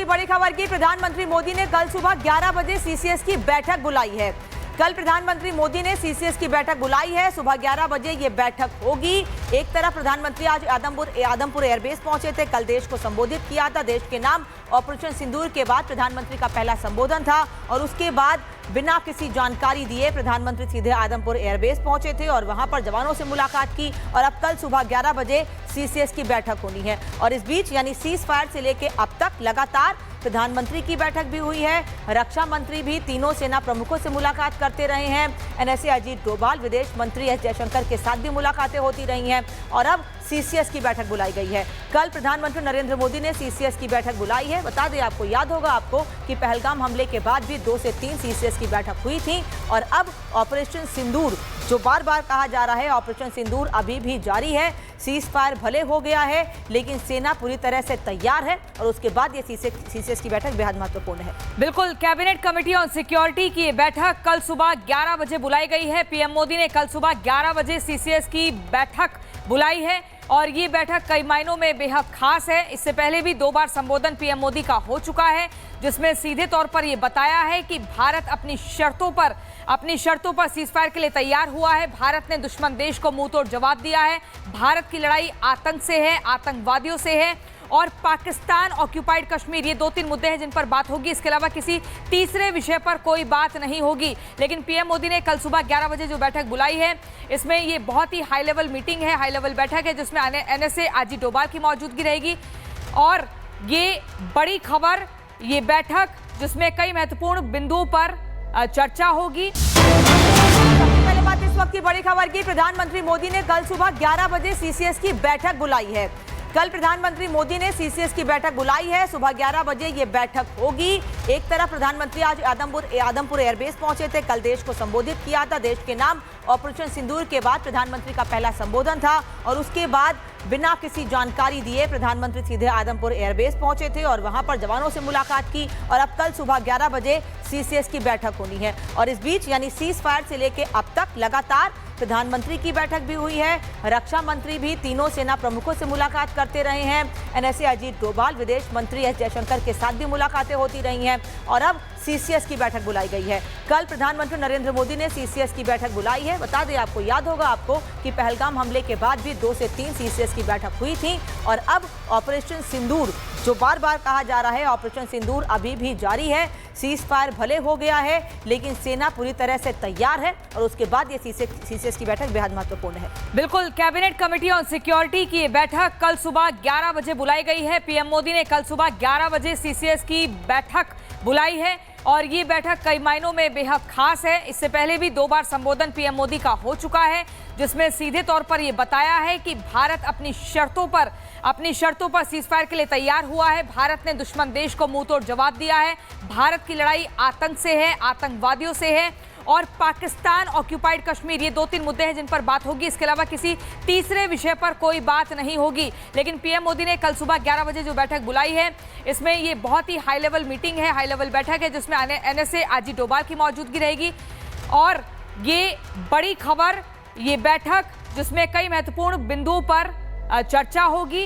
बड़ी खबर की प्रधानमंत्री मोदी ने कल सुबह 11 बजे सीसीएस की बैठक बुलाई है। कल प्रधानमंत्री मोदी ने सीसीएस की बैठक बुलाई है। सुबह 11 बजे ये बैठक होगी। एक तरफ प्रधानमंत्री आज आदमपुर एयरबेस पहुंचे थे, कल देश को संबोधित किया था। देश के नाम ऑपरेशन सिंदूर के बाद प्रधानमंत्री का पहला संबोधन था और उसके बाद बिना किसी जानकारी दिए प्रधानमंत्री सीधे आदमपुर एयरबेस पहुंचे थे और वहां पर जवानों से मुलाकात की। और अब कल सुबह 11 बजे सीसीएस की बैठक होनी है। और इस बीच यानी सीज फायर से लेकर अब तक लगातार प्रधानमंत्री की बैठक भी हुई है। रक्षा मंत्री भी तीनों सेना प्रमुखों से मुलाकात करते रहे हैं। एनएसए अजीत डोभाल, विदेश मंत्री एस जयशंकर के साथ भी मुलाकातें होती रही हैं और अब सीसीएस की बैठक बुलाई गई है। कल प्रधानमंत्री नरेंद्र मोदी ने सीसीएस की बैठक बुलाई है। बता दें आपको, याद होगा आपको कि पहलगाम हमले के बाद भी 2 से 3 सीसीएस की बैठक हुई थी और अब ऑपरेशन सिंदूर, जो बार बार कहा जा रहा है, ऑपरेशन सिंदूर अभी भी जारी है। सीज फायर भले हो गया है लेकिन सेना पूरी तरह से तैयार है और उसके बाद ये सीसीएस की बैठक बेहद महत्वपूर्ण है। बिल्कुल, कैबिनेट कमेटी ऑन सिक्योरिटी की ये बैठक कल सुबह 11 बजे बुलाई गई है। पीएम मोदी ने कल सुबह 11 बजे सीसीएस की बैठक बुलाई है और ये बैठक कई मायनों में बेहद खास है। इससे पहले भी 2 बार संबोधन पीएम मोदी का हो चुका है, जिसमें सीधे तौर पर ये बताया है कि भारत अपनी शर्तों पर सीज फायर के लिए तैयार हुआ है। भारत ने दुश्मन देश को मुंह तोड़ जवाब दिया है। भारत की लड़ाई आतंक से है, आतंकवादियों से है और पाकिस्तान ऑक्यूपाइड कश्मीर, ये 2-3 मुद्दे हैं जिन पर बात होगी। इसके अलावा किसी तीसरे विषय पर कोई बात नहीं होगी। लेकिन पीएम मोदी ने कल सुबह 11 बजे जो बैठक बुलाई है, इसमें ये बहुत ही हाई लेवल मीटिंग है, हाई लेवल बैठक है, जिसमें एनएसए अजीत डोभाल की मौजूदगी रहेगी। और ये बड़ी खबर, ये बैठक जिसमें कई महत्वपूर्ण बिंदुओं पर चर्चा होगी। सबसे पहले बात इस वक्त की बड़ी खबर की, प्रधानमंत्री मोदी ने कल सुबह 11 बजे सीसीएस की बैठक बुलाई है। कल प्रधानमंत्री मोदी ने सीसीएस की बैठक बुलाई है। सुबह 11 बजे ये बैठक होगी। एक तरफ प्रधानमंत्री आज आदमपुर एयरबेस पहुंचे थे, कल देश को संबोधित किया था। देश के नाम ऑपरेशन सिंदूर के बाद प्रधानमंत्री का पहला संबोधन था और उसके बाद बिना किसी जानकारी दिए प्रधानमंत्री सीधे आदमपुर एयरबेस पहुंचे थे और वहां पर जवानों से मुलाकात की। और अब कल सुबह 11 बजे सीसीएस की बैठक होनी है। और इस बीच यानी सीज फायर से लेकर अब तक लगातार प्रधानमंत्री की बैठक भी हुई है। रक्षा मंत्री भी तीनों सेना प्रमुखों से मुलाकात करते रहे हैं। एनएसए अजीत डोभाल, विदेश मंत्री एस जयशंकर के साथ भी मुलाकातें होती रही हैं और अब सीसीएस की बैठक बुलाई गई है। कल प्रधानमंत्री नरेंद्र मोदी ने सीसीएस की बैठक बुलाई है। बता दें आपको, याद होगा आपको कि पहलगाम हमले के बाद भी 2 से 3 सीसीएस की बैठक हुई थी और अब ऑपरेशन सिंदूर, जो बार बार कहा जा रहा है, ऑपरेशन सिंदूर अभी भी जारी है। सीज फायर भले हो गया है लेकिन सेना पूरी तरह से तैयार है और उसके बाद ये सीसीएस की बैठक बेहद महत्वपूर्ण है। बिल्कुल, कैबिनेट कमेटी ऑन सिक्योरिटी की ये बैठक कल सुबह 11 बजे बुलाई गई है। पीएम मोदी ने कल सुबह 11 बजे सीसीएस की बैठक बुलाई है और ये बैठक कई मायनों में बेहद खास है। इससे पहले भी 2 बार संबोधन पीएम मोदी का हो चुका है, जिसमें सीधे तौर पर ये बताया है कि भारत अपनी शर्तों पर सीज फायर के लिए तैयार हुआ है। भारत ने दुश्मन देश को मुंह तोड़ जवाब दिया है। भारत की लड़ाई आतंक से है, आतंकवादियों से है और पाकिस्तान ऑक्यूपाइड कश्मीर, ये 2-3 मुद्दे हैं जिन पर बात होगी। इसके अलावा किसी तीसरे विषय पर कोई बात नहीं होगी। लेकिन पीएम मोदी ने कल सुबह 11 बजे जो बैठक बुलाई है, इसमें ये बहुत ही हाई लेवल मीटिंग है, हाई लेवल बैठक है, जिसमें एनएसए अजीत डोभाल की मौजूदगी रहेगी। और ये बड़ी खबर, ये बैठक जिसमें कई महत्वपूर्ण बिंदुओं पर चर्चा होगी।